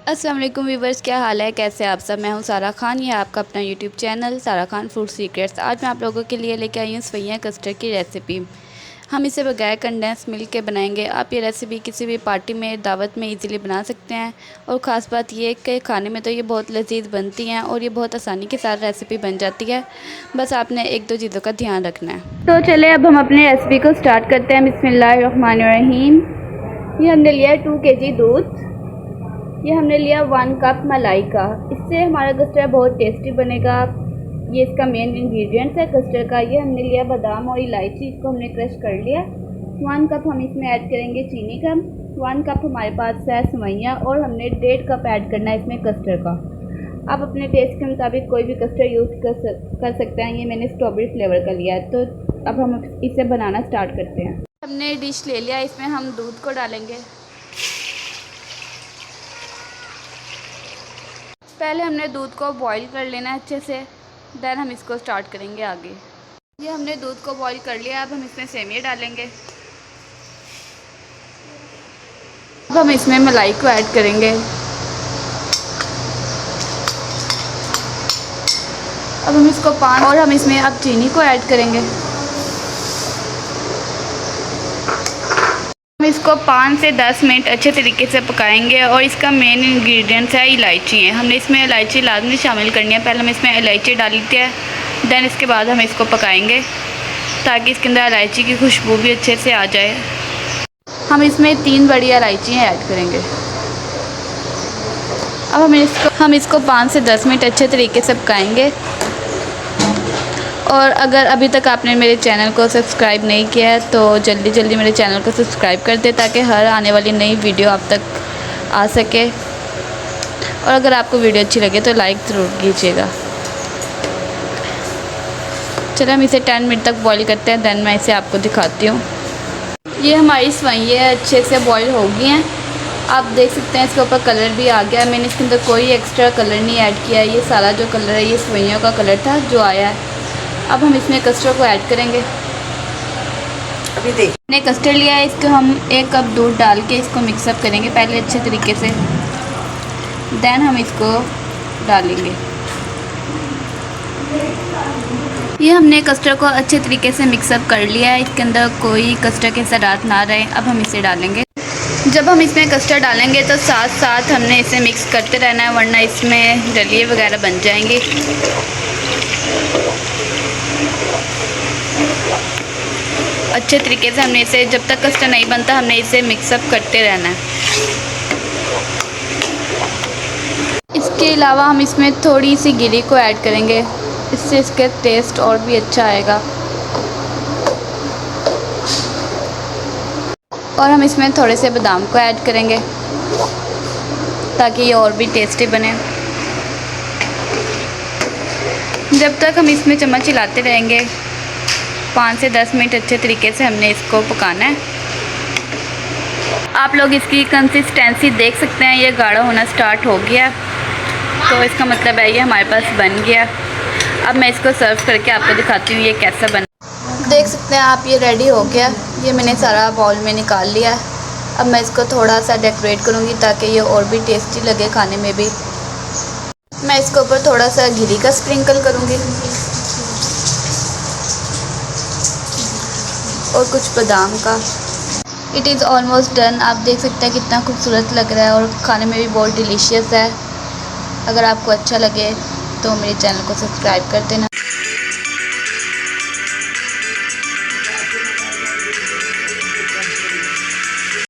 अस्सलाम वालेकुम व्यूवर्स, क्या हाल है, कैसे आप सब। मैं हूं सारा खान, ये आपका अपना यूट्यूब चैनल सारा खान फूड सीक्रेट्स। आज मैं आप लोगों के लिए लेके आई हूँ सवैयाँ कस्टर्ड की रेसिपी। हम इसे बगैर कंडेंस मिल्क के बनाएंगे। आप ये रेसिपी किसी भी पार्टी में, दावत में इजीली बना सकते हैं। और ख़ास बात ये कि खाने में तो ये बहुत लजीज बनती हैं और ये बहुत आसानी के साथ रेसिपी बन जाती है। बस आपने एक दो चीज़ों का ध्यान रखना है। तो चले अब हम अपनी रेसिपी को स्टार्ट करते हैं। बिस्मिल्लाहिर्रहमानिर्रहीम। ये हमने लिया है 2 kg दूध। ये हमने लिया 1 कप मलाई का। इससे हमारा कस्टर्ड बहुत टेस्टी बनेगा। ये इसका मेन इंग्रेडिएंट्स है कस्टर्ड का। ये हमने लिया बादाम और इलायची, इसको हमने क्रश कर लिया। 1 कप हम इसमें ऐड करेंगे चीनी का। 1 कप हमारे पास है सवैयाँ और हमने 1.5 कप ऐड करना है इसमें कस्टर्ड का। आप अपने टेस्ट के मुताबिक कोई भी कस्टर्ड यूज़ कर सकते हैं। ये मैंने स्ट्रॉबेरी फ्लेवर का लिया है। तो अब हम इसे बनाना स्टार्ट करते हैं। हमने डिश ले लिया, इसमें हम दूध को डालेंगे। पहले हमने दूध को बॉईल कर लेना है अच्छे से, देन हम इसको स्टार्ट करेंगे आगे। ये हमने दूध को बॉईल कर लिया। अब हम इसमें सेमिया डालेंगे। अब हम इसमें मलाई को ऐड करेंगे। अब हम इसको और हम इसमें अब चीनी को ऐड करेंगे। हम इसको 5 से 10 मिनट अच्छे तरीके से पकाएंगे। और इसका मेन इंग्रेडिएंट्स है इलायची है। हमने इसमें इलायची लाजमी शामिल करनी है। पहले हम इसमें इलायची डाल लेते हैं, देन इसके बाद हम इसको पकाएंगे ताकि इसके अंदर इलायची की खुशबू भी अच्छे से आ जाए। हम इसमें 3 बड़ी इलायचियाँ ऐड करेंगे। अब हम इसको 5 से 10 मिनट अच्छे तरीके से पकाएंगे। और अगर अभी तक आपने मेरे चैनल को सब्सक्राइब नहीं किया है तो जल्दी जल्दी मेरे चैनल को सब्सक्राइब कर दें ताकि हर आने वाली नई वीडियो आप तक आ सके। और अगर आपको वीडियो अच्छी लगे तो लाइक ज़रूर कीजिएगा। चलो हम इसे 10 मिनट तक बॉईल करते हैं, देन मैं इसे आपको दिखाती हूँ। ये हमारी सवैयाँ अच्छे से बॉईल हो गई हैं। आप देख सकते हैं इसके ऊपर कलर भी आ गया। मैंने इसके अंदर कोई एक्स्ट्रा कलर नहीं ऐड किया। ये सारा जो कलर है ये सवैयों का कलर था जो आया है। अब हम इसमें कस्टर्ड को ऐड करेंगे। अभी देखने कस्टर्ड लिया है, इसको हम 1 कप दूध डाल के इसको मिक्सअप करेंगे पहले अच्छे तरीके से, देन हम इसको डालेंगे। ये हमने कस्टर्ड को अच्छे तरीके से मिक्सअप कर लिया है। इसके अंदर कोई कस्टर्ड के ज़रात ना रहे। अब हम इसे डालेंगे। जब हम इसमें कस्टर्ड डालेंगे तो साथ साथ हमने इसे मिक्स करते रहना है, वरना इसमें डलिए वगैरह बन जाएंगी। अच्छे तरीके से हमने इसे, जब तक कस्टर्ड नहीं बनता हमने इसे मिक्सअप करते रहना है। इसके अलावा हम इसमें थोड़ी सी गिरी को ऐड करेंगे, इससे इसका टेस्ट और भी अच्छा आएगा। और हम इसमें थोड़े से बादाम को ऐड करेंगे ताकि ये और भी टेस्टी बने। जब तक हम इसमें चम्मच हिलाते रहेंगे 5 से 10 मिनट अच्छे तरीके से हमने इसको पकाना है। आप लोग इसकी कंसिस्टेंसी देख सकते हैं, ये गाढ़ा होना स्टार्ट हो गया, तो इसका मतलब है ये हमारे पास बन गया। अब मैं इसको सर्व करके आपको दिखाती हूँ ये कैसा बना। देख सकते हैं आप, ये रेडी हो गया। ये मैंने सारा बाउल में निकाल लिया। अब मैं इसको थोड़ा सा डेकोरेट करूँगी ताकि ये और भी टेस्टी लगे खाने में भी। मैं इसके ऊपर थोड़ा सा घी का स्प्रिंकल करूँगी और कुछ बादाम का। It is almost done. आप देख सकते हैं कितना खूबसूरत लग रहा है और खाने में भी बहुत डिलीशियस है। अगर आपको अच्छा लगे तो मेरे चैनल को सब्सक्राइब कर देना।